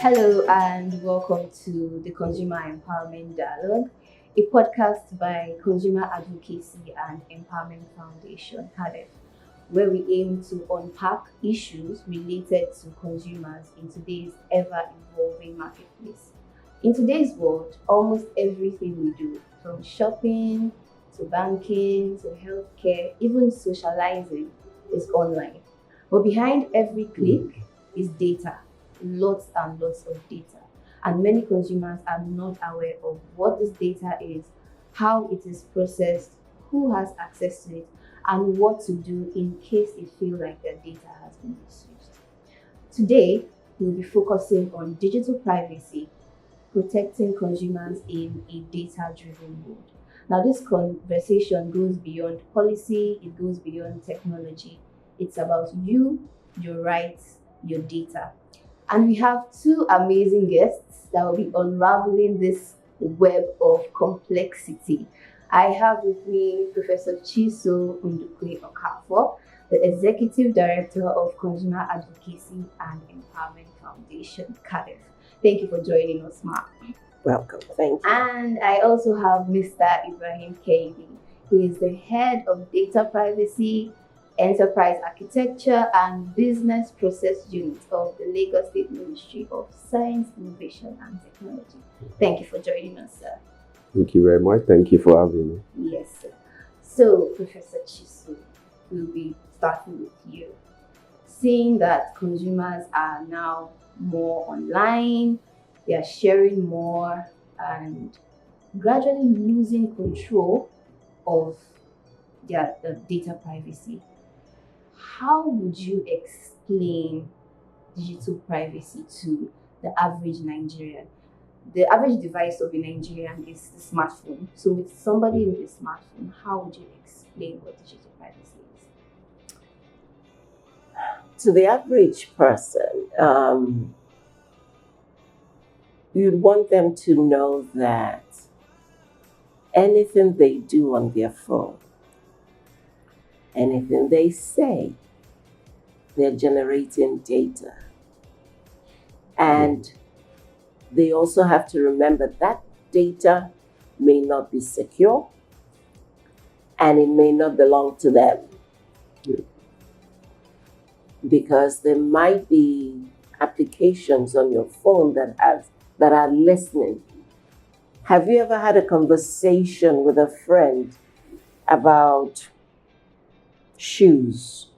Hello and welcome to the Consumer Empowerment Dialogue, a podcast by Consumer Advocacy and Empowerment Foundation, CADEF, where we aim to unpack issues related to consumers in today's ever-evolving marketplace. In today's world, almost everything we do, from shopping to banking to healthcare, even socializing, is online. But behind every click is data, lots and lots of data. And many consumers are not aware of what this data is, how it is processed, who has access to it, and what to do in case they feel like their data has been misused. Today, we'll be focusing on digital privacy, protecting consumers in a data-driven world. Now, this conversation goes beyond policy, it goes beyond technology. It's about you, your rights, your data. And we have two amazing guests that will be unraveling this web of complexity. I have with me Professor Chiso Ndukwe-Okafor, the Executive Director of Consumer Advocacy and Empowerment Foundation, CADEF. Thank you for joining us, Mark. Welcome. Thank you. And I also have Mr. Ibrahim Kehinde. He is the Head of Data Privacy, Enterprise Architecture and Business Process Unit of the LASG Ministry of Science, Innovation and Technology. Thank you for joining us, sir. Thank you very much. Thank you for having me. Yes, sir. So, Professor Chiso, we'll be starting with you. Seeing that consumers are now more online, they are sharing more and gradually losing control of their data privacy. How would you explain digital privacy to the average Nigerian? The average device of a Nigerian is the smartphone. So with somebody with a smartphone, how would you explain what digital privacy is? To the average person, you'd want them to know that anything they do on their phone, anything they say, they're generating data. And they also have to remember that data may not be secure and it may not belong to them. Because there might be applications on your phone that are listening. Have you ever had a conversation with a friend about shoes,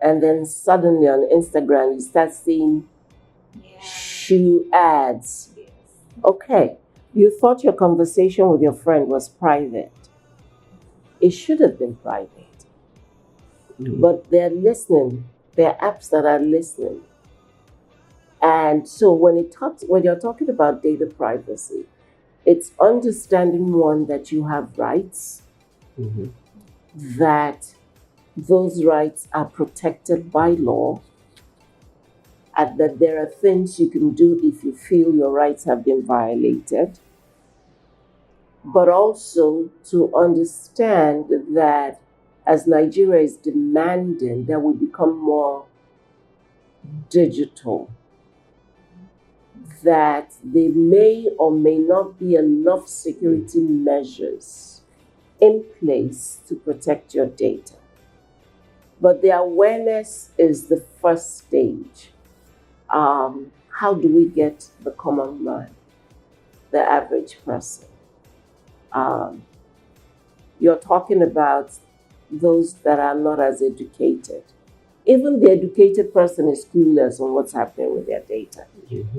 and then suddenly on Instagram you start seeing shoe ads? Yes. Okay, you thought your conversation with your friend was private. It should have been private. But they're listening. There are apps that are listening. And so when you're talking about data privacy, it's understanding, one, that you have rights, that those rights are protected by law, and that there are things you can do if you feel your rights have been violated, but also to understand that as Nigeria is demanding that we become more digital, that there may or may not be enough security measures in place to protect your data. But the awareness is the first stage. How do we get the common man, the average person? You're talking about those that are not as educated. Even the educated person is clueless on what's happening with their data.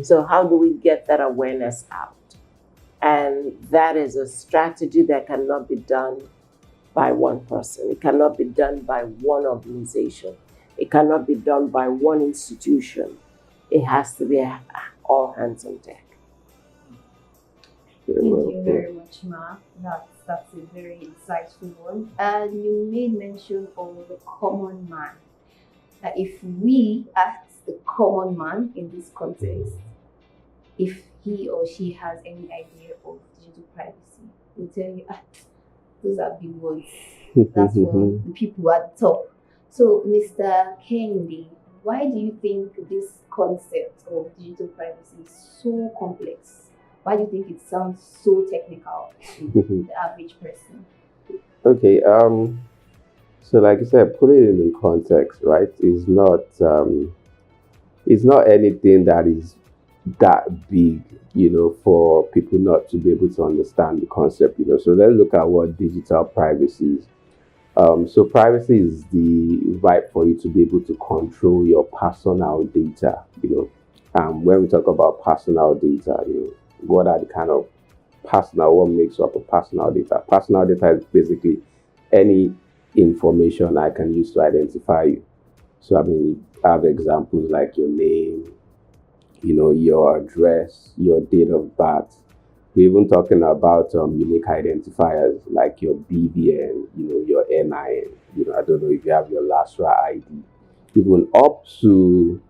So how do we get that awareness out? And that is a strategy that cannot be done by one person. It cannot be done by one organization. It cannot be done by one institution. It has to be all hands on deck. Thank you very much, Ma. That's a very insightful one. And you made mention of the common man. That if we ask the common man in this context, if he or she has any idea of digital privacy, we'll tell you, those are big words. That's for the people at the top. So, Mr. Kehinde, why do you think this concept of digital privacy is so complex? Why do you think it sounds so technical to the average person? Okay. So like you said, put it in context, right? It's not anything that is that big, for people not to be able to understand the concept. So let's look at what digital privacy is. So privacy is the right for you to be able to control your personal data. When we talk about personal data, what are the kind of what makes up a personal data? Personal data is basically any information I can use to identify you. So I have examples like your name, your address, your date of birth. We're even talking about unique identifiers like your BVN, your NIN. I don't know if you have your LASRA ID, even up to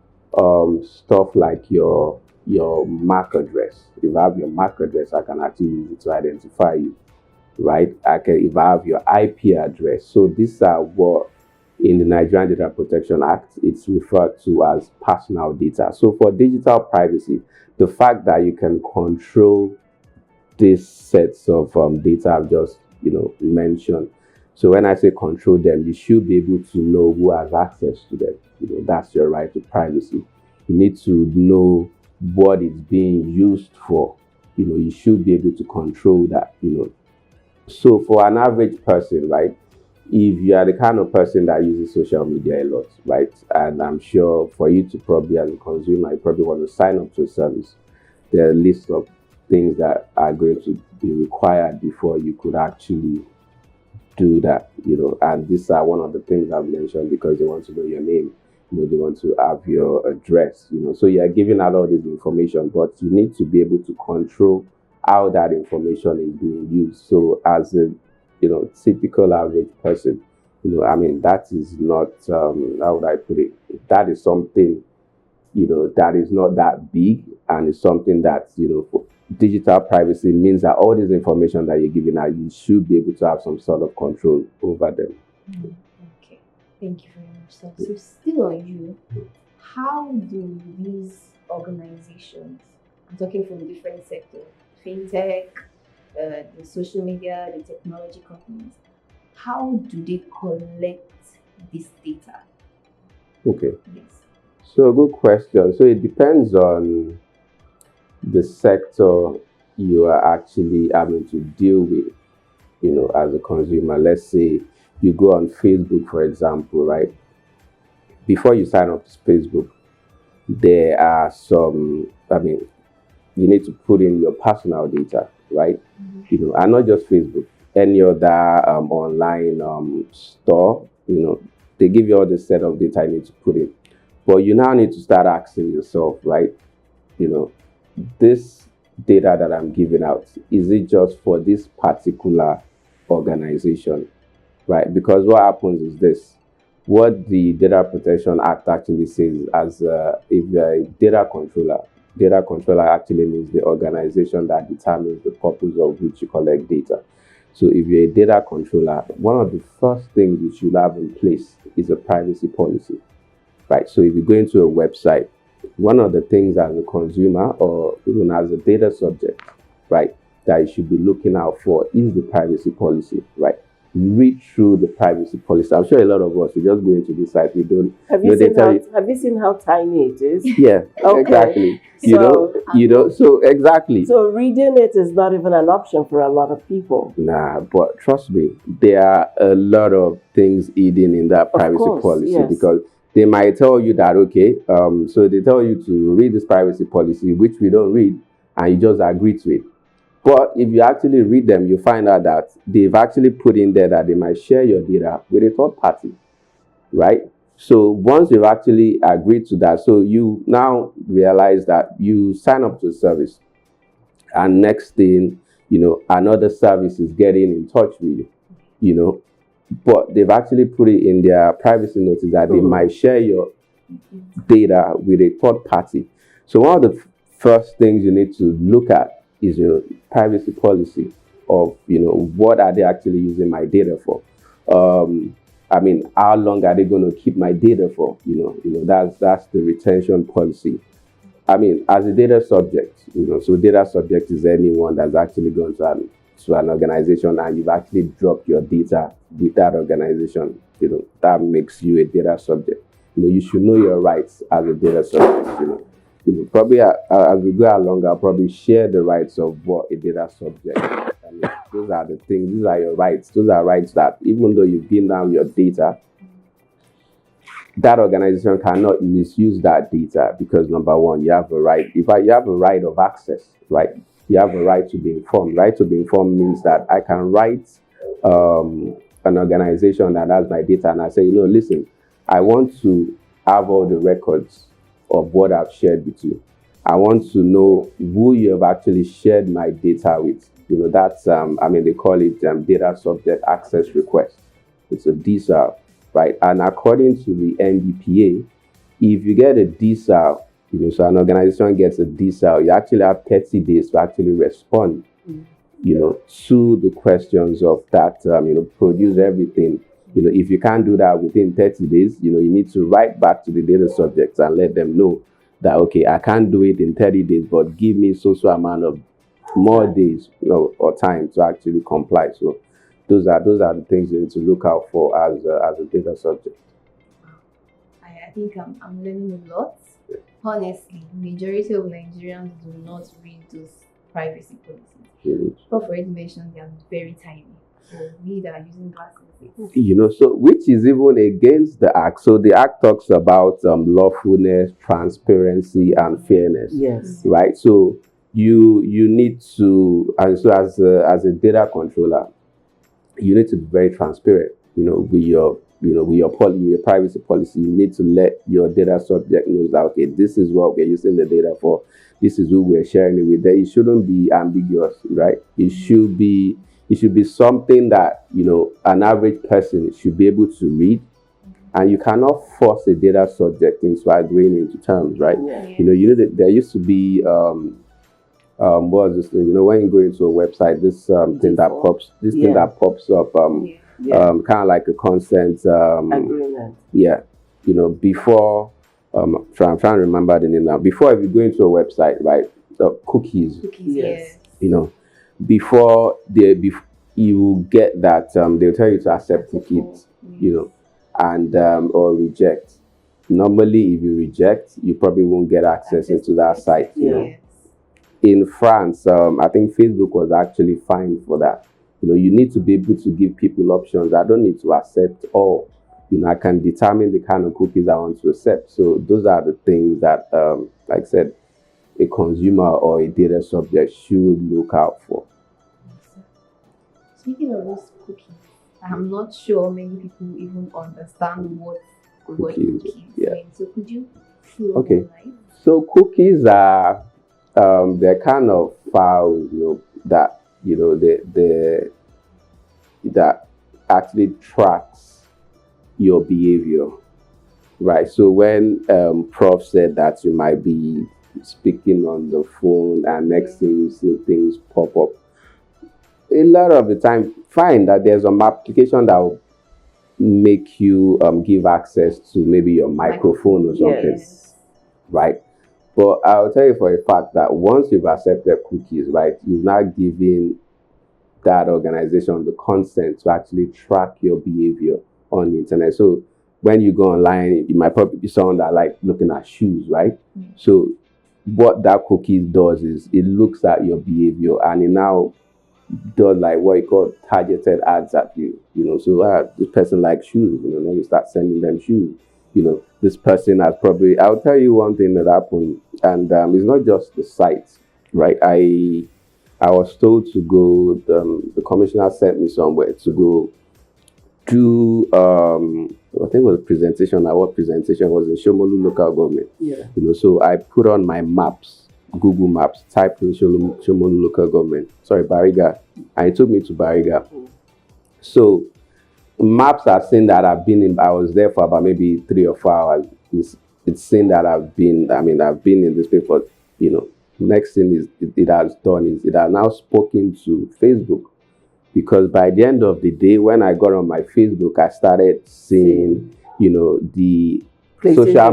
stuff like your MAC address. If I have your MAC address, I can actually use it to identify you, right? If I have your IP address. So these are what in the Nigerian Data Protection Act, it's referred to as personal data. So for digital privacy, the fact that you can control these sets of data I've just mentioned. So when I say control them, you should be able to know who has access to them. That's your right to privacy. You need to know what it's being used for. You should be able to control that. So for an average person, right, if you are the kind of person that uses social media a lot, right, and I'm sure for you to probably as a consumer, you probably want to sign up to a service, there are a list of things that are going to be required before you could actually do that, and these are one of the things I've mentioned because they want to know your name, they want to have your address, so you're giving out all this information, but you need to be able to control how that information is being used. So as a typical average person, that is not how would I put it? That is something that is not that big, and it's something that for digital privacy means that all this information that you're giving out, you should be able to have some sort of control over them. Okay, thank you very much, sir. So still on you, how do these organizations, I'm talking from different sectors, fintech, the social media, the technology companies, how do they collect this data? Okay. Yes. So good question. So it depends on the sector you are actually having to deal with, as a consumer. Let's say you go on Facebook, for example, right? Before you sign up to Facebook, there are some, you need to put in your personal data, right? Mm-hmm. And not just Facebook, any other online store, they give you all the set of data you need to put in. But you now need to start asking yourself, right? This data that I'm giving out, is it just for this particular organization, right? Because what happens is this. What the Data Protection Act actually says, as if you're a data controller actually means the organization that determines the purpose of which you collect data. So if you're a data controller, one of the first things you should have in place is a privacy policy, right? So if you go into a website, one of the things as a consumer or even as a data subject, right, that you should be looking out for is the privacy policy, right? Read through the privacy policy. I'm sure a lot of us, we just go into the site, we don't. Have you seen how tiny it is? Yeah, okay. Exactly. So exactly. So reading it is not even an option for a lot of people. Nah, but trust me, there are a lot of things hidden in that privacy policy, yes. Because they might tell you that, okay, so they tell you to read this privacy policy, which we don't read, and you just agree to it. But if you actually read them, you find out that they've actually put in there that they might share your data with a third party, right? So once you've actually agreed to that, so you now realize that you sign up to a service, and next thing, another service is getting in touch with you, but they've actually put it in their privacy notice that they might share your data with a third party. So one of the first things you need to look at is your privacy policy of, what are they actually using my data for? I mean, how long are they going to keep my data for? That's the retention policy. I mean, as a data subject, so data subject is anyone that's actually gone to an organization and you've actually dropped your data with that organization. That makes you a data subject. You should know your rights as a data subject. Probably as we go along, I'll probably share the rights of what a data subject. I mean, those are the things. These are your rights. Those are rights that even though you've given down your data, that organization cannot misuse that data because number one, you have a right. In fact, you have a right of access, right? You have a right to be informed. Right to be informed means that I can write an organization that has my data and I say, listen, I want to have all the records of what I've shared with you. I want to know who you have actually shared my data with. That's they call it data subject access request. It's a DSAR. Right, and according to the NDPA, if you get a DSAL, so an organization gets a DSAL, you actually have 30 days to actually respond, to the questions of that, produce everything. If you can't do that within 30 days, you need to write back to the data subjects and let them know that, okay, I can't do it in 30 days, but give me so amount of more days, or time to actually comply. So those are the things you need to look out for as a data subject. I think I'm learning a lot. Honestly, majority of Nigerians do not read those privacy policies. Prof already mentioned they are very tiny. So we that are using glasses. So which is even against the act. So the act talks about lawfulness, transparency, and fairness. Yes. Right. So you need to, and so as a data controller, you need to be very transparent, with your privacy policy. You need to let your data subject know that, okay, this is what we're using the data for. This is who we're sharing it with. That it shouldn't be ambiguous, right? It should be something that, an average person should be able to read. And you cannot force a data subject into agreeing into terms, right? Yeah. There used to be, what was this thing? When you go into a website, this thing that pops up, kind of like a consent agreement. Yeah, before I'm trying to remember the name now. Before, if you go into a website, right, cookies. Yes. Before you get that, they'll tell you to accept cookies, and or reject. Normally, if you reject, you probably won't get access into that site. In France, I think Facebook was actually fined for that. You need to be able to give people options. I don't need to accept all. I can determine the kind of cookies I want to accept. So those are the things that, like I said, a consumer or a data subject should look out for. Speaking of those cookies, I'm not sure many people even understand what cookies mean. So could you throw Okay. light? So cookies are they're kind of files, that that actually tracks your behavior, right? So when Prof said that you might be speaking on the phone and next thing you see things pop up, a lot of the time, find that there's an application that will make you give access to maybe your microphone or something, right? But I'll tell you for a fact that once you've accepted cookies, right, you've now given that organization the consent to actually track your behavior on the internet. So when you go online, you might probably be someone that like looking at shoes, right? So what that cookie does is it looks at your behavior and it now does like what you call targeted ads at you. So this person likes shoes, then we start sending them shoes. This person has probably, I'll tell you one thing that happened, and it's not just the site, right? I was told to go, the commissioner sent me somewhere to go do, I think it was a presentation. What presentation was in Shomolu local government. So I put on my maps, Google Maps, typed in Shomolu local government, Bariga, and it took me to Bariga. So maps are saying that I was there for about maybe 3 or 4 hours. It's saying that I've been in this place for, next thing is it has done is it has now spoken to Facebook, because by the end of the day, when I got on my Facebook, I started seeing, the social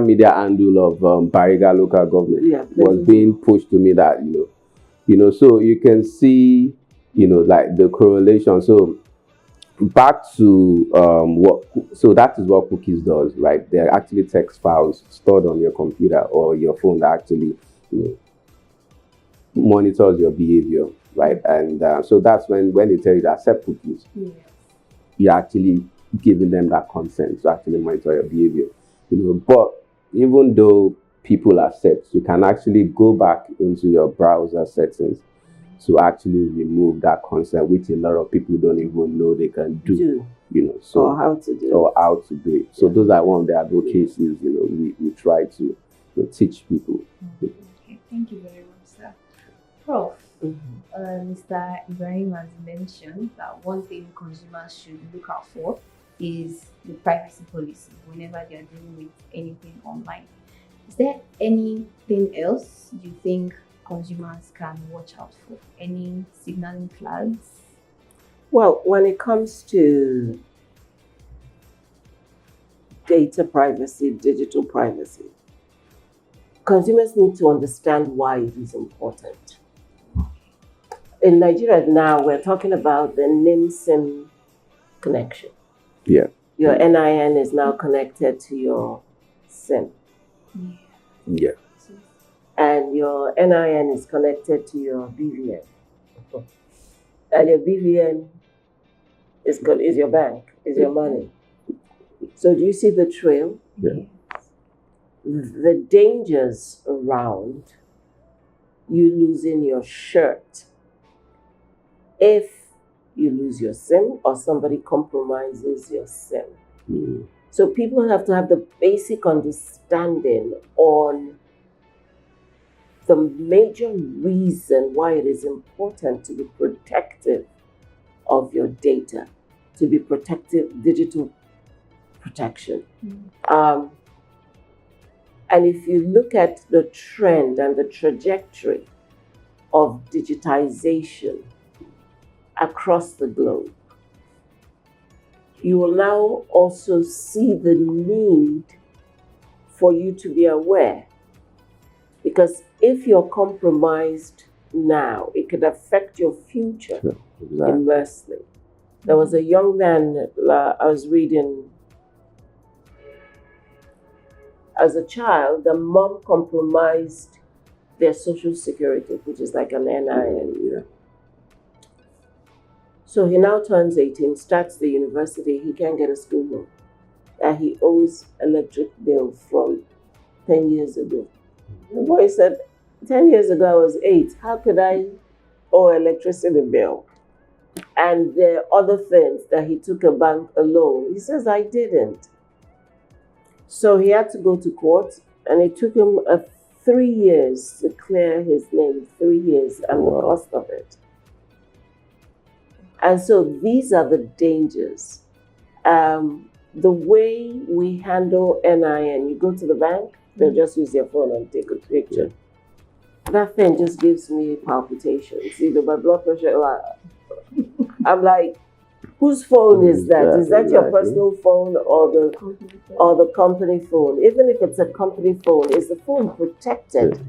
media handle of Bariga local government was being pushed to me that, so you can see, like the correlation. So back to so that is what cookies does, right? They're actually text files stored on your computer or your phone that actually, monitors your behavior, right? And so that's when they tell you to accept cookies, you're actually giving them that consent to actually monitor your behavior, But even though people accept, you can actually go back into your browser settings to actually remove that consent, which a lot of people don't even know they can do. Or how to do it. So those are one of the advocacies, we try to teach people. Okay, thank you very much, sir. Prof, Mr. Ibrahim has mentioned that one thing consumers should look out for is the privacy policy whenever they are dealing with anything online. Is there anything else you think consumers can watch out for? Any signaling flags? Well, when it comes to data privacy, digital privacy, consumers need to understand why it is important. In Nigeria now, we're talking about the NIM-SIM connection. Yeah. Your NIN is now connected to your SIM. Yeah. And your NIN is connected to your BVN. And your BVN is your bank, is your money. So do you see the trail? Yeah. The dangers around you losing your shirt if you lose your SIM or somebody compromises your SIM. So people have to have the basic understanding on the major reason why it is important to be protective of your data, to be protective, digital protection. And if you look at the trend and the trajectory of digitization across the globe, you will now also see the need for you to be aware. Because if you're compromised now, it could affect your future immensely. There was a young man I was reading. As a child, the mom compromised their social security, which is like an NIN. So he now turns 18, starts the university, he can't get a school loan. And he owes electric bill from 10 years ago. The boy said, 10 years ago I was 8. How could I owe electricity bill? And there are other things that he took a bank loan. He says, I didn't. So he had to go to court, and it took him 3 years to clear his name, 3 years, and the cost of it. And so these are the dangers. The way we handle NIN, you go to the bank, they'll just use your phone and take a picture. That thing just gives me palpitations. My blood pressure, I'm like, whose phone is that? Is that your personal phone or the company phone? Even if it's a company phone, is the phone protected?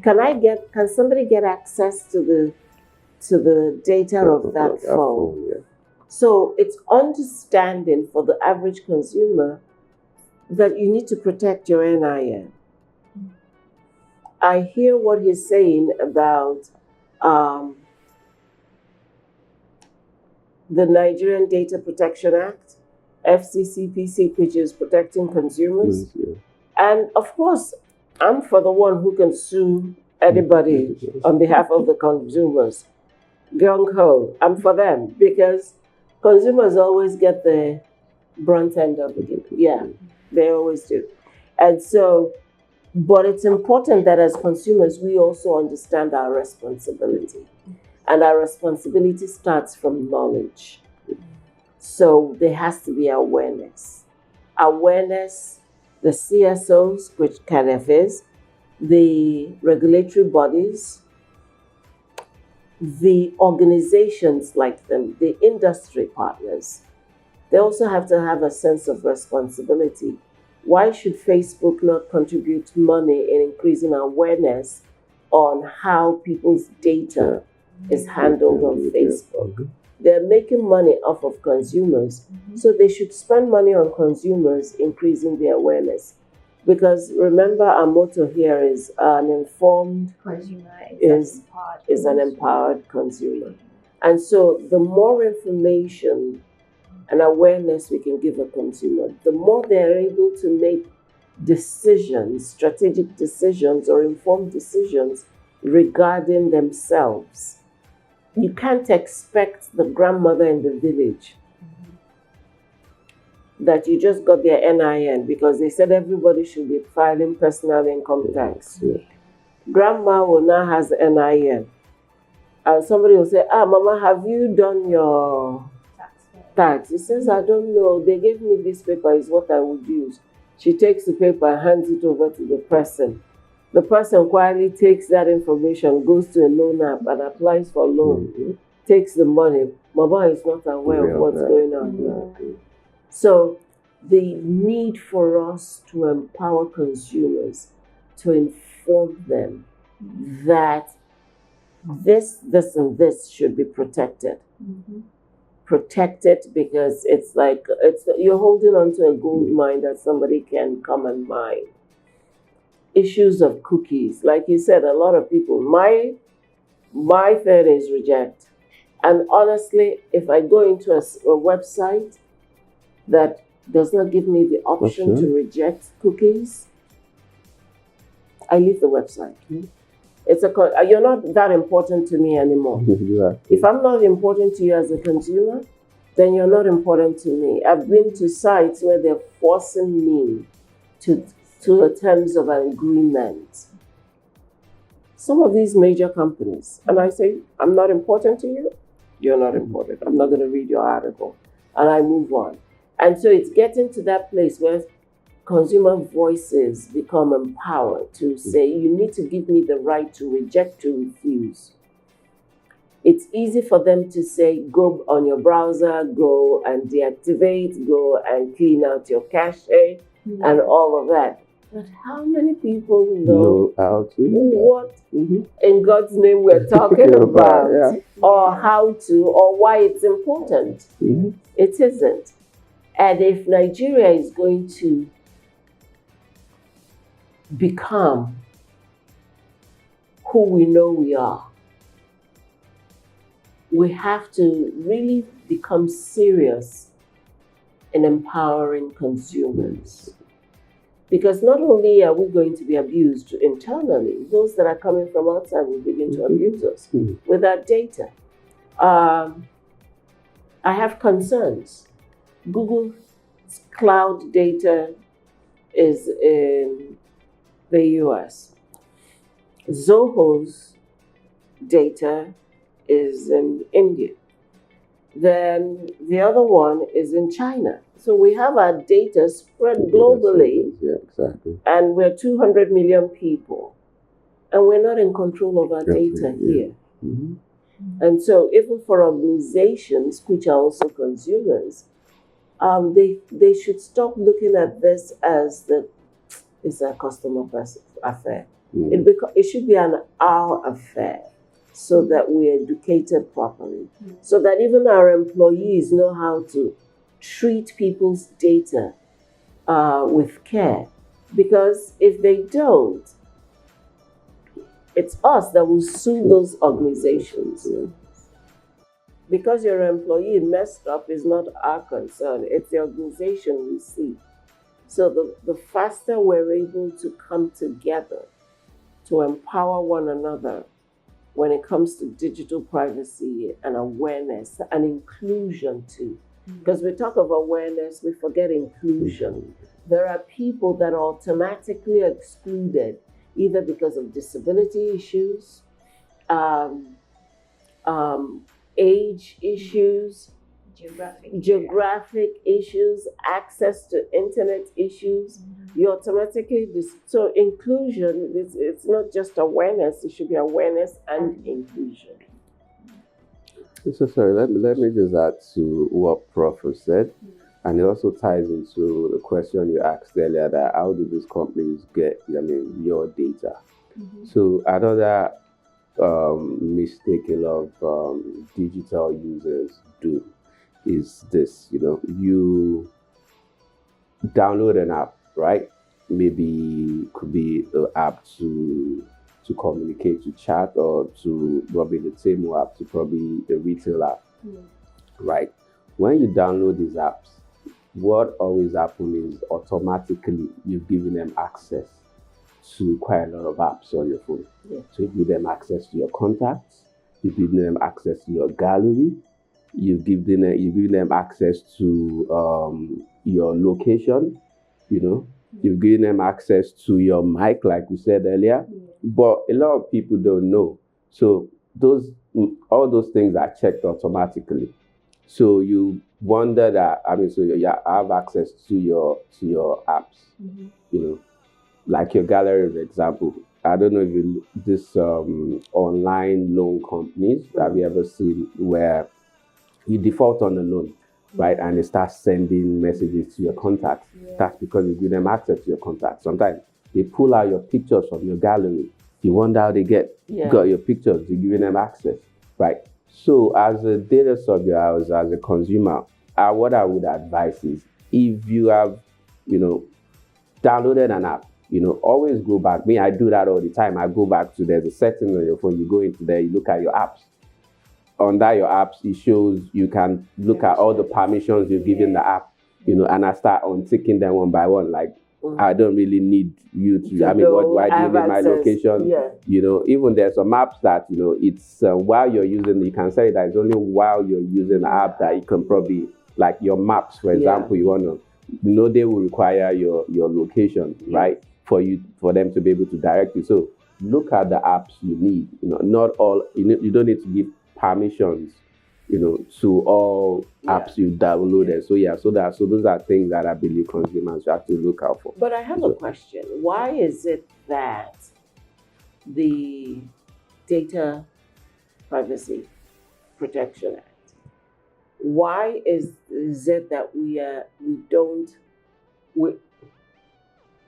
Can somebody get access to the data of that phone? So it's understanding for the average consumer that you need to protect your NIN. I hear what he's saying about the Nigerian Data Protection Act, FCCPC, which is protecting consumers. And of course, I'm for the one who can sue anybody on behalf of the consumers. Gung ho, I'm for them, because consumers always get the brunt end of it. Yeah, they always do. And so, but it's important that as consumers, we also understand our responsibility. And our responsibility starts from knowledge. So there has to be awareness. Awareness, the CSOs, which CADEF is, the regulatory bodies, the organizations like them, the industry partners, they also have to have a sense of responsibility. Why should Facebook not contribute money in increasing awareness on how people's data is handled on Facebook? They're making money off of consumers, so they should spend money on consumers, increasing their awareness. Because remember, our motto here is an informed Consumer is an empowered consumer. And so the more information and awareness we can give a consumer, the more they're able to make decisions, strategic decisions or informed decisions regarding themselves. You can't expect the grandmother in the village that you just got their NIN because they said everybody should be filing personal income tax. Grandma will now has NIN. And somebody will say, Mama, have you done your tax? He says, I don't know. They gave me this paper, is what I would use. She takes the paper and hands it over to the person. The person quietly takes that information, goes to a loan app and applies for a loan, takes the money. Mama is not aware of what's going on. So the need for us to empower consumers, to inform them that this, and this should be protected. Protect it because it's like you're holding on to a gold mine that somebody can come and mine. Issues of cookies, like you said, a lot of people. My thing is reject. And honestly, if I go into a website that does not give me the option to reject cookies, I leave the website. It's you're not that important to me anymore. If I'm not important to you as a consumer, then you're not important to me. I've been to sites where they're forcing me to the terms of an agreement. Some of these major companies, and I say, I'm not important to you, you're not important. I'm not going to read your article. And I move on. And so it's getting to that place where consumer voices become empowered to say, you need to give me the right to reject, to refuse. It's easy for them to say, go on your browser, go and deactivate, go and clean out your cache, and all of that. But how many people know how to what in God's name we're talking about, or how to, or why it's important? It isn't. And if Nigeria is going to become who we know we are, we have to really become serious in empowering consumers. Because not only are we going to be abused internally, those that are coming from outside will begin to abuse us with our data. I have concerns. Google's cloud data is in the US. Zoho's data is in India. Then the other one is in China. So we have our data spread globally. Yeah, exactly. And we're 200 million people. And we're not in control of our data here. And so even for organizations, which are also consumers, they should stop looking at this as it's a customer affair. It should be an our affair, so that we're educated properly, so that even our employees know how to treat people's data with care. Because if they don't, it's us that will sue those organizations. Because your employee messed up is not our concern, it's the organization we see. So the faster we're able to come together to empower one another when it comes to digital privacy and awareness and inclusion too. Because we talk of awareness, we forget inclusion. There are people that are automatically excluded, either because of disability issues, age issues, geographic issues, access to internet issues. You automatically, so inclusion, it's not just awareness, it should be awareness and inclusion. So sorry, let me just add to what Prof has said. And it also ties into the question you asked earlier, that how do these companies get, your data? So another mistake a lot of digital users do is this, you download an app, right? Maybe it could be an app to communicate, to chat, or to probably the same app to probably the retail app, right? When you download these apps, what always happens is automatically you've given them access to quite a lot of apps on your phone. So you give them access to your contacts, you give them access to your gallery, you've given them access to your location, you've given them access to your mic, like we said earlier. But a lot of people don't know. So all those things are checked automatically. So you wonder that, so you have access to your apps, like your gallery, for example. I don't know if this online loan companies, have you ever seen where you default on the loan, right? And they start sending messages to your contacts. That's because you give them access to your contacts. Sometimes they pull out your pictures from your gallery. You wonder how they got your pictures. You're giving them access, right? So as a data subject, as a consumer, what I would advise is, if you have, downloaded an app, always go back. Me, I do that all the time. I go back to, there's a setting on your phone. You go into there, you look at your apps. Under your apps, it shows, you can look at all the permissions you've given the app, and I start unticking them one by one. Like, I don't really need you to, why do you need my location? Even there's some apps that, it's while you're using, you can say that it's only while you're using the app that you can probably, like your maps, for example, you want to, they will require your location, right? For them to be able to direct you. So look at the apps you need, not all, you don't need to give permissions, to all apps you downloaded. So those are things that I believe consumers have to look out for. But I have a question. Why is it that the Data Privacy Protection Act, why is it that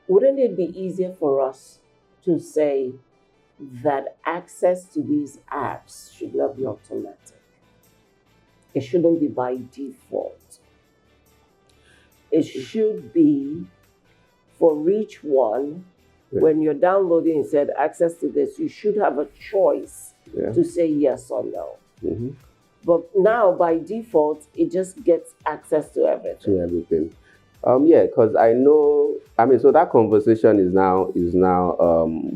wouldn't it be easier for us to say that access to these apps should not be automatic? It shouldn't be by default. It should be for each one. When you're downloading and said access to this, you should have a choice to say yes or no. But now by default, it just gets access to everything. Because I know, so that conversation is now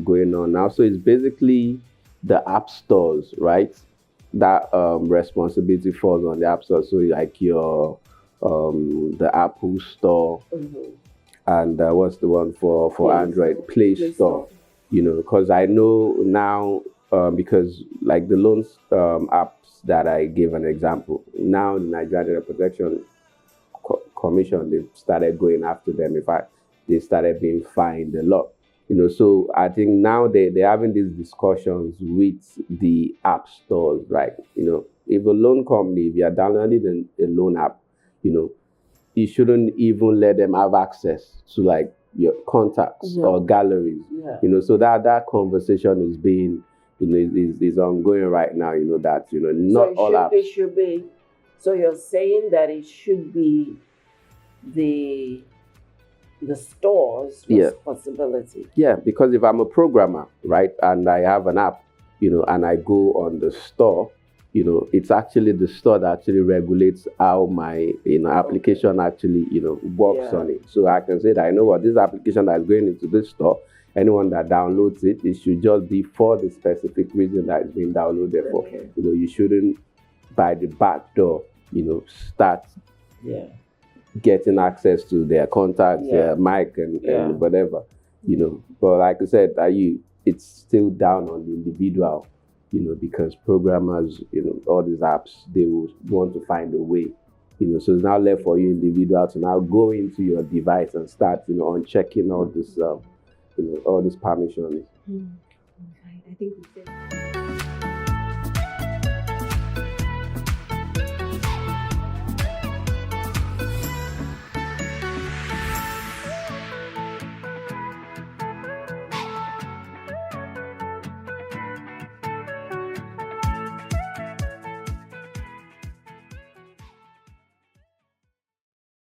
going on now. So it's basically the app stores, right? That responsibility falls on the app store. So like your the Apple Store, and what's the one for Android? Play Store. Because I know now, because like the loans apps that I gave an example, now the Nigerian Data Protection Commission, they've started going after them. In fact, they started being fined a lot. So I think now they're having these discussions with the app stores, right? If a loan company, if you're downloading a loan app, you shouldn't even let them have access to like your contacts or galleries. So that conversation is being, is ongoing right now. That not all apps. It should be. So you're saying that it should be the store's responsibility. Because if I'm a programmer, right, and I have an app, and I go on the store, it's actually the store that actually regulates how my application actually works on it. So I can say that, this application that is going into this store, anyone that downloads it, it should just be for the specific reason that it's being downloaded for. You shouldn't by the back door, start getting access to their contacts, their mic and whatever, But like I said, it's still down on the individual, because programmers, all these apps, they will want to find a way, So it's now left for you individual to now go into your device and start, unchecking all this, all these permissions. I think we said.